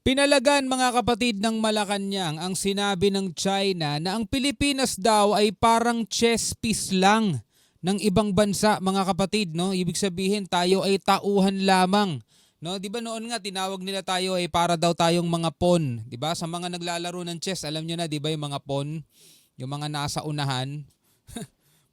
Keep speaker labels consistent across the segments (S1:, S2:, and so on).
S1: Pinalagan mga kapatid ng Malacanang ang sinabi ng China na ang Pilipinas daw ay parang chess piece lang ng ibang bansa mga kapatid, no? Ibig sabihin tayo ay tauhan lamang. No, 'di ba noon nga tinawag nila tayo ay para daw tayong mga pawn, 'di ba? Sa mga naglalaro ng chess, alam niyo na 'di ba yung mga pawn, yung mga nasa unahan.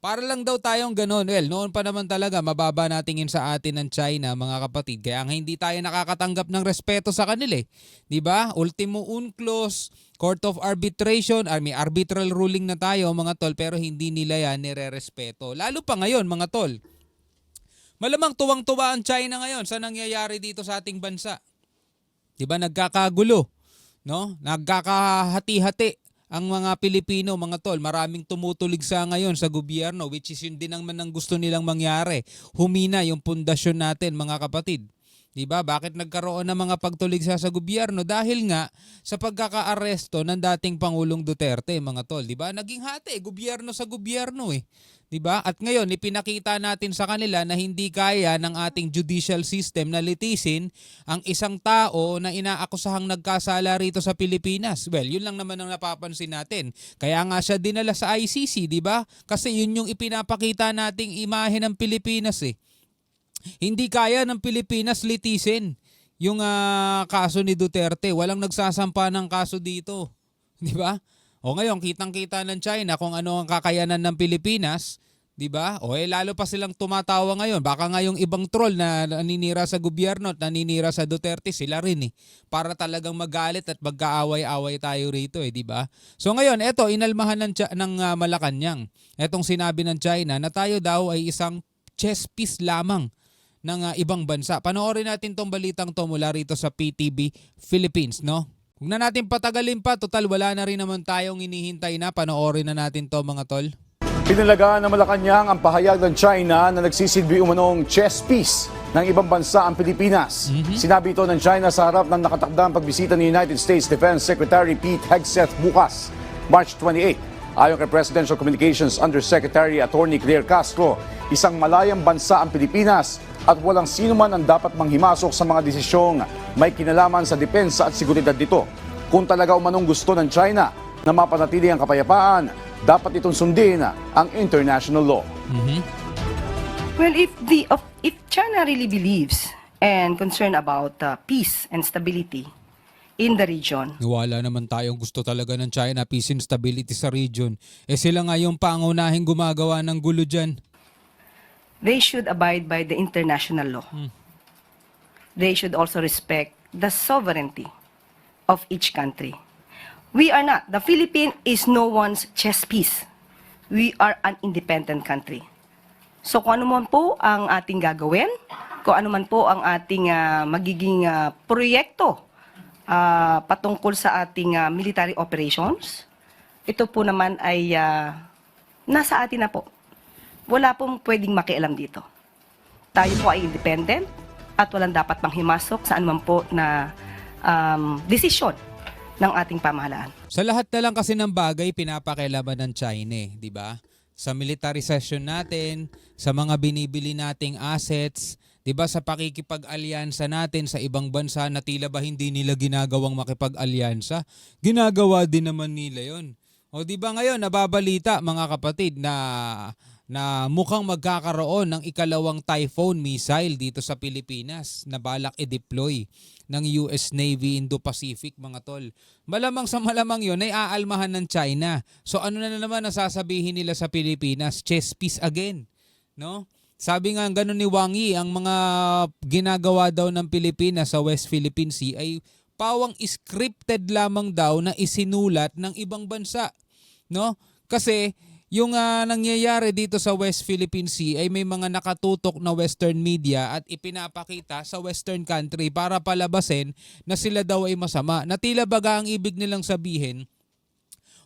S1: Para lang daw tayong ganun. Well, noon pa naman talaga mababa natingin sa atin ng China, mga kapatid. Kaya nga hindi tayo nakakatanggap ng respeto sa kanila eh. 'Di ba? Ultimo UNCLOS, Court of Arbitration, may arbitral ruling na tayo mga tol, pero hindi nila yan nire-respeto. Lalo pa ngayon mga tol. Malamang tuwang-tuwa ang China ngayon sa nangyayari dito sa ating bansa. 'Di ba? Nagkakagulo, no? Nagkakahati-hati ang mga Pilipino, mga tol. Maraming tumutulig sa ngayon sa gobyerno, which is yun din naman ang gusto nilang mangyari. Humina yung pundasyon natin, mga kapatid. 'Di ba? Bakit nagkaroon ng mga pagtulig sa gobyerno? Dahil nga sa pagkakaaresto ng dating Pangulong Duterte, mga tol. 'Di ba? Naging hati, gobyerno sa gobyerno eh. 'Di ba? At ngayon ipinakita natin sa kanila na hindi kaya ng ating judicial system na litisin ang isang tao na inaakusahang nagkasala rito sa Pilipinas. Well, yun lang naman ang napapansin natin. Kaya nga siya dinala sa ICC, 'di ba? Kasi yun yung ipinapakita nating imahe ng Pilipinas eh. Hindi kaya ng Pilipinas litisin yung kaso ni Duterte. Walang nagsasampa ng kaso dito. 'Di ba? O ngayon, kitang-kita ng China kung ano ang kakayanan ng Pilipinas, 'di ba? O lalo pa silang tumatawa ngayon. Baka nga yung ibang troll na naninira sa gobyerno at naninira sa Duterte, sila rin eh. Para talagang magalit at magkaaway-away tayo rito eh, 'di ba? So ngayon, eto inalmahan ng Malacanang. Etong sinabi ng China na tayo daw ay isang chess piece lamang ng ibang bansa. Panoorin natin tong balitang to mula rito sa PTV Philippines, no? Huwag na natin patagalin pa, total wala na rin naman tayong inihintay na. Panoorin na natin to mga tol.
S2: Pinalagaan ng Malacanang ang pahayag ng China na nagsisilbi umanong chess piece ng ibang bansa ang Pilipinas. Sinabi ito ng China sa harap ng nakatakdang pagbisita ni United States Defense Secretary Pete Hegseth bukas, March 28. Ayon kay Presidential Communications Undersecretary Attorney Claire Castro, isang malayang bansa ang Pilipinas at walang sino man ang dapat manghimasok sa mga desisyong may kinalaman sa depensa at seguridad nito. Kung talaga umanong gusto ng China na mapanatili ang kapayapaan, dapat itong sundin ang international law.
S3: Well, if China really believes and concerned about peace and stability in the region,
S1: Wala naman tayong gusto talaga ng China, peace and stability sa region. Sila nga yung pangunahing gumagawa ng gulo dyan.
S3: they should abide by the international law. They should also respect the sovereignty of each country. We are not. The Philippines is no one's chess piece. We are an independent country. So kung ano man po ang ating gagawin, kung ano man po ang ating magiging proyekto patungkol sa ating military operations, ito po naman ay nasa atin na po. Wala pong pwedeng makialam dito. Tayo po ay independent at walang dapat manghimasok sa anuman po na desisyon ng ating pamahalaan.
S1: Sa lahat na lang kasi ng bagay, pinapakialaman ng China, di ba? Sa militarization natin, sa mga binibili nating assets, di ba, sa pakikipag-alyansa natin sa ibang bansa na tila ba hindi nila ginagawang makipag-alyansa, ginagawa din naman nila yon. O di ba ngayon, nababalita mga kapatid na mukhang magkakaroon ng ikalawang Typhoon missile dito sa Pilipinas na balak i-deploy ng US Navy Indo-Pacific, mga tol. Malamang sa malamang yun ay aalmahan ng China. So ano na naman ang sasabihin nila sa Pilipinas? Chess piece again, no? Sabi nga ganun ni Wang Yi, ang mga ginagawa daw ng Pilipinas sa West Philippine Sea ay pawang scripted lamang daw na isinulat ng ibang bansa, no? Kasi yung nangyayari dito sa West Philippine Sea ay may mga nakatutok na Western media at ipinapakita sa Western country para palabasin na sila daw ay masama. Na tila baga ang ibig nilang sabihin,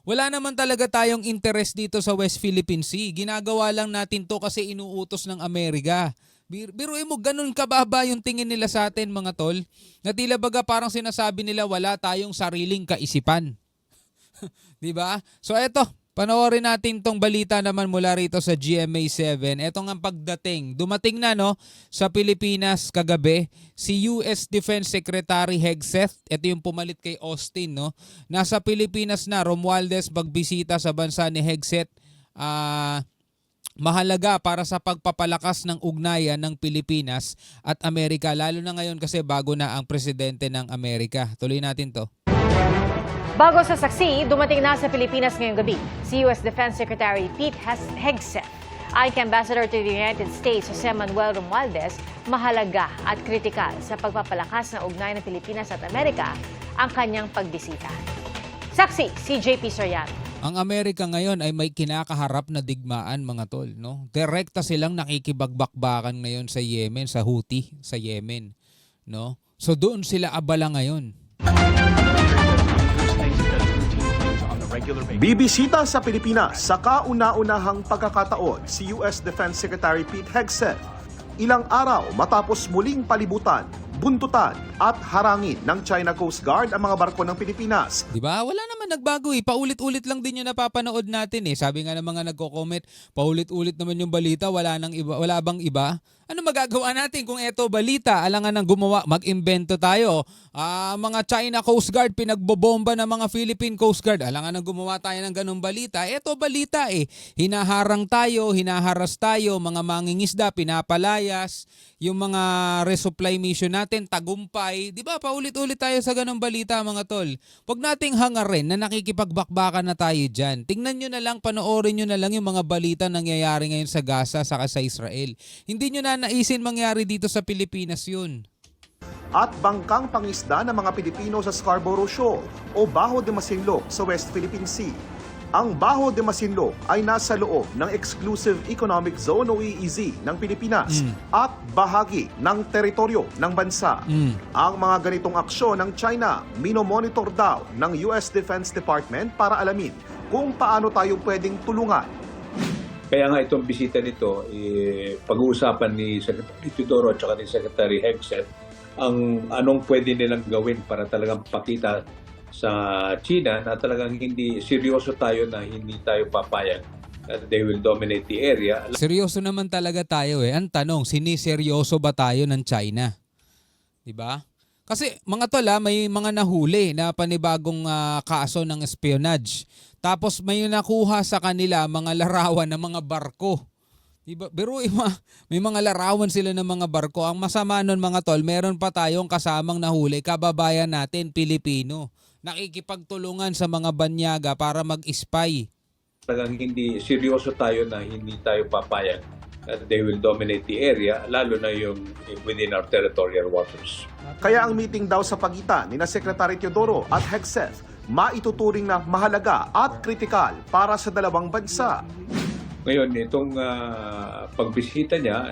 S1: wala naman talaga tayong interest dito sa West Philippine Sea. Ginagawa lang natin to kasi inuutos ng Amerika. Biruin mo, ganun kababa yung tingin nila sa atin, mga tol. Na tila baga parang sinasabi nila wala tayong sariling kaisipan. Diba? So eto, Panoorin natin tong balita naman mula rito sa GMA7. Ito nga pagdating. Dumating na no sa Pilipinas kagabi si US Defense Secretary Hegseth. Ito yung pumalit kay Austin no. Nasa Pilipinas na Romualdez magbisita sa bansa ni Hegseth. Mahalaga para sa pagpapalakas ng ugnayan ng Pilipinas at Amerika, lalo na ngayon kasi bago na ang presidente ng Amerika. Tuloy natin to.
S4: Bago sa saksi, dumating na sa Pilipinas ngayong gabi si U.S. Defense Secretary Pete Hegseth. Ayon kay Ambassador to the United States, Jose Manuel Romualdez, mahalaga at kritikal sa pagpapalakas ng ugnayan ng Pilipinas at Amerika ang kanyang pagbisita. Saksi, si JP Soriano.
S1: Ang Amerika ngayon ay may kinakaharap na digmaan mga tol, no? Direkta silang nakikibagbakbakan ngayon sa Yemen, sa Houthi sa Yemen, no? So doon sila abala ngayon.
S5: Bibisita sa Pilipinas sa kauna-unahang pagkakataon si US Defense Secretary Pete Hegseth. Ilang araw matapos muling palibutan, buntutan at harangin ng China Coast Guard ang mga barko ng Pilipinas.
S1: Di ba? Wala naman nagbago eh. Paulit-ulit lang din yung napapanood natin eh. Sabi nga ng mga nagko-comment, paulit-ulit naman yung balita, wala bang iba? Ano magagawa natin kung eto balita? Alangan nang gumawa, mag-imbento tayo. Mga China Coast Guard, pinagbobomba ng mga Philippine Coast Guard. Alangan nang gumawa tayo ng ganung balita. Eto balita eh. Hinaharang tayo, hinaharas tayo, mga mangingisda, pinapalayas, yung mga resupply mission natin, tagumpay. Di ba? Paulit-ulit tayo sa ganung balita mga tol. Huwag nating hangarin na nakikipagbakbakan na tayo dyan. Tingnan nyo na lang, panoorin nyo na lang yung mga balita nangyayari ngayon sa Gaza saka sa Israel. Hindi nyo na naisin mangyari dito sa Pilipinas yun.
S5: At bangkang pangisda ng mga Pilipino sa Scarborough Shoal o Bajo de Masinloc sa West Philippine Sea. Ang Bajo de Masinloc ay nasa loob ng Exclusive Economic Zone o EEZ ng Pilipinas at bahagi ng teritoryo ng bansa. Ang mga ganitong aksyon ng China, minomonitor daw ng US Defense Department para alamin kung paano tayo pwedeng tulungan.
S6: Kaya nga itong bisita nito, pag-uusapan ni Secretary Teodoro at saka ni Secretary Hegseth ang anong pwede nilang gawin para talagang pakita sa China na talagang hindi seryoso tayo, na hindi tayo papayag that they will dominate the area.
S1: Seryoso naman talaga tayo eh. Ang tanong, siniseryoso ba tayo ng China? Diba? Kasi mga tol may mga nahuli na panibagong kaso ng espionage. Tapos may nakuha sa kanila mga larawan ng mga barko. Diba? Pero may mga larawan sila ng mga barko. Ang masama nun mga tol, meron pa tayong kasamang nahuli, kababayan natin, Pilipino. Nakikipagtulungan sa mga banyaga para mag-spy.
S6: Talagang hindi seryoso tayo, na hindi tayo papayag that they will dominate the area, lalo na yung within our territorial waters.
S5: Kaya ang meeting daw sa pagitan ni Secretary Teodoro at Hegseth maituturing na mahalaga at kritikal para sa dalawang bansa.
S6: Ngayon, itong pagbisita niya,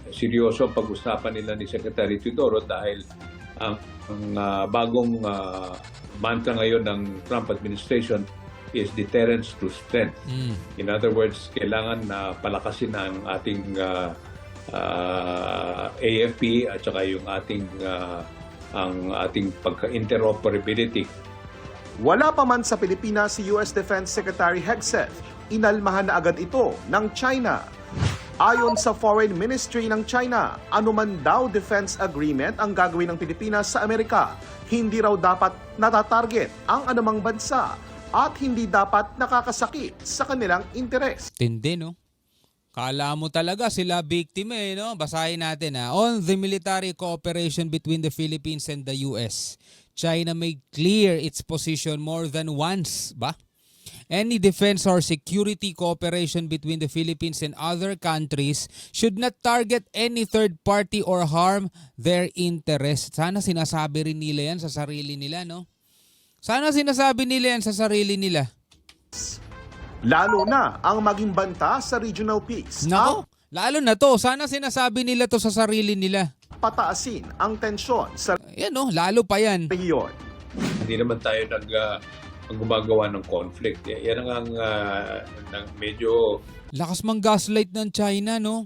S6: seryoso ang pag-usapan nila ni Secretary Teodoro dahil ang bagong mantra ngayon ng Trump administration is deterrence to strength. In other words, kailangan na palakasin ang ating AFP at saka yung ating pagka-interoperability.
S5: Wala pa man sa Pilipinas si US Defense Secretary Hegseth, inalmahan na agad ito ng China. Ayon sa Foreign Ministry ng China, anuman daw defense agreement ang gagawin ng Pilipinas sa Amerika, hindi raw dapat natatarget ang anumang bansa at hindi dapat nakakasakit sa kanilang interes.
S1: Tindi, no? Kala mo talaga sila biktima eh, no? Basahin natin On the military cooperation between the Philippines and the US, China made clear its position more than once, ba? Any defense or security cooperation between the Philippines and other countries should not target any third party or harm their interests. Sana sinasabi rin nila yan sa sarili nila, no? Sana sinasabi nila yan sa sarili nila.
S5: Lalo na ang maging banta sa regional peace.
S1: Nako, lalo na to. Sana sinasabi nila to sa sarili nila.
S5: Pataasin ang tensyon sa
S1: Yan, no? Lalo pa yan.
S5: rehiyon.
S6: Hindi naman tayo gumagawa ng conflict. Yan ang medyo
S1: Lakas mang gaslight ng China, no?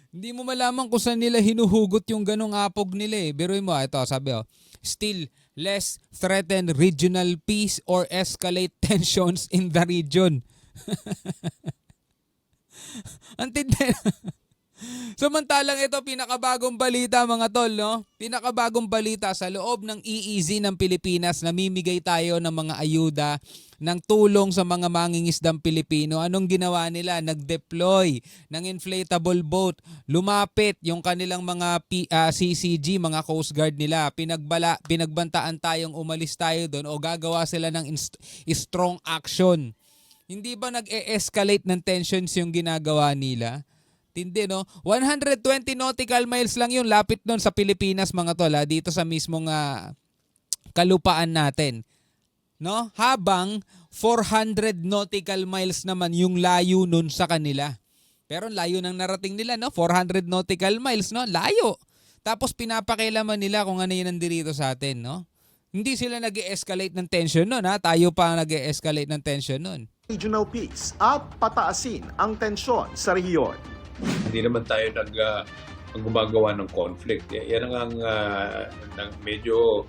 S1: Hindi mo malaman kung saan nila hinuhugot yung ganong apog nila eh. Biruin mo, ito sabi still less threaten regional peace or escalate tensions in the region. Antindi. Samantalang ito, pinakabagong balita mga tol, no? Pinakabagong balita sa loob ng EEZ ng Pilipinas, namimigay tayo ng mga ayuda, ng tulong sa mga mangingisdang Pilipino. Anong ginawa nila? Nag-deploy ng inflatable boat. Lumapit yung kanilang mga CCG, mga Coast Guard nila. Pinagbantaan tayong umalis tayo doon o gagawa sila ng strong action. Hindi ba nag-e-escalate ng tensions yung ginagawa nila? Tindi, no? 120 nautical miles lang yun. Lapit nun sa Pilipinas, mga tol, dito sa mismong kalupaan natin. No? Habang 400 nautical miles naman yung layo nun sa kanila. Pero layo ng narating nila, no? 400 nautical miles, no? Layo. Tapos pinapakilaman nila kung ano yun nandito sa atin, no? Hindi sila nag-e-escalate ng tension nun, ha? Tayo pa nag-e-escalate ng tension nun.
S5: Regional peace at pataasin ang tensyon sa rehiyon.
S6: Hindi naman tayo gumagawa ng conflict. Yan ang medyo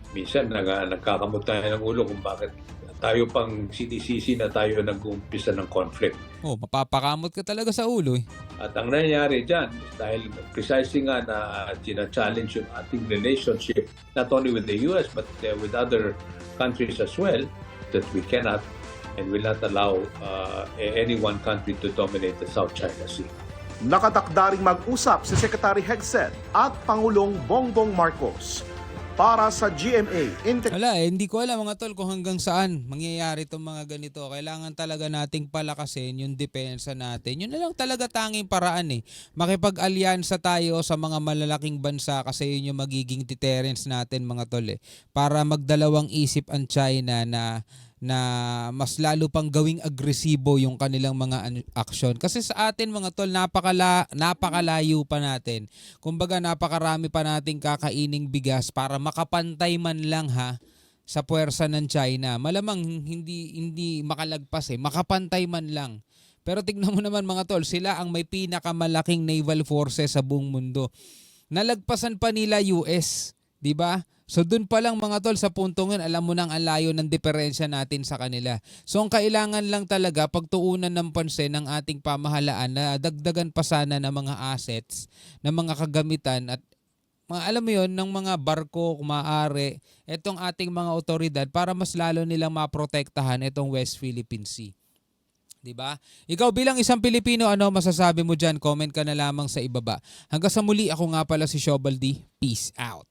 S6: minsan nagkakamot tayo ng ulo kung bakit tayo pang sinisisi na tayo nag-uumpisa ng conflict.
S1: Oh, mapapakamot ka talaga sa ulo eh.
S6: At ang nangyayari dyan, dahil precisely nga na challenge yung ating relationship not only with the US but with other countries as well, that we cannot and will not allow any one country to dominate the South China Sea.
S5: Nakatakda ring mag-usap si Secretary Hegseth at Pangulong Bongbong Marcos. Para sa GMA
S1: Wala hindi ko alam mga tol kung hanggang saan mangyayari itong mga ganito. Kailangan talaga nating palakasin yung depensa natin. Yun na lang talaga tanging paraan eh. Makipag-alyansa tayo sa mga malalaking bansa kasi yun yung magiging deterrence natin mga tol eh. Para magdalawang isip ang China na mas lalo pang gawing agresibo yung kanilang mga aksyon. Kasi sa atin mga tol, napakalayo pa natin. Kumbaga napakarami pa nating kakaining bigas para makapantay man lang sa puwersa ng China. Malamang hindi makalagpas makapantay man lang. Pero tignan mo naman mga tol, sila ang may pinakamalaking naval forces sa buong mundo. Nalagpasan pa nila US, 'di ba? So dun pa lang mga tol sa puntong yun, alam mo nang ang layo ng diferensya natin sa kanila. So ang kailangan lang talaga pagtuunan ng pansin ng ating pamahalaan na dagdagan pa sana ng mga assets, ng mga kagamitan at alam mo yun, ng mga barko kung maaari, itong ating mga otoridad para mas lalo nilang maprotektahan itong West Philippine Sea. Diba? Ikaw bilang isang Pilipino, ano masasabi mo dyan? Comment ka na lamang sa ibaba. Hanggang sa muli, ako nga pala si Shobal D. Peace out.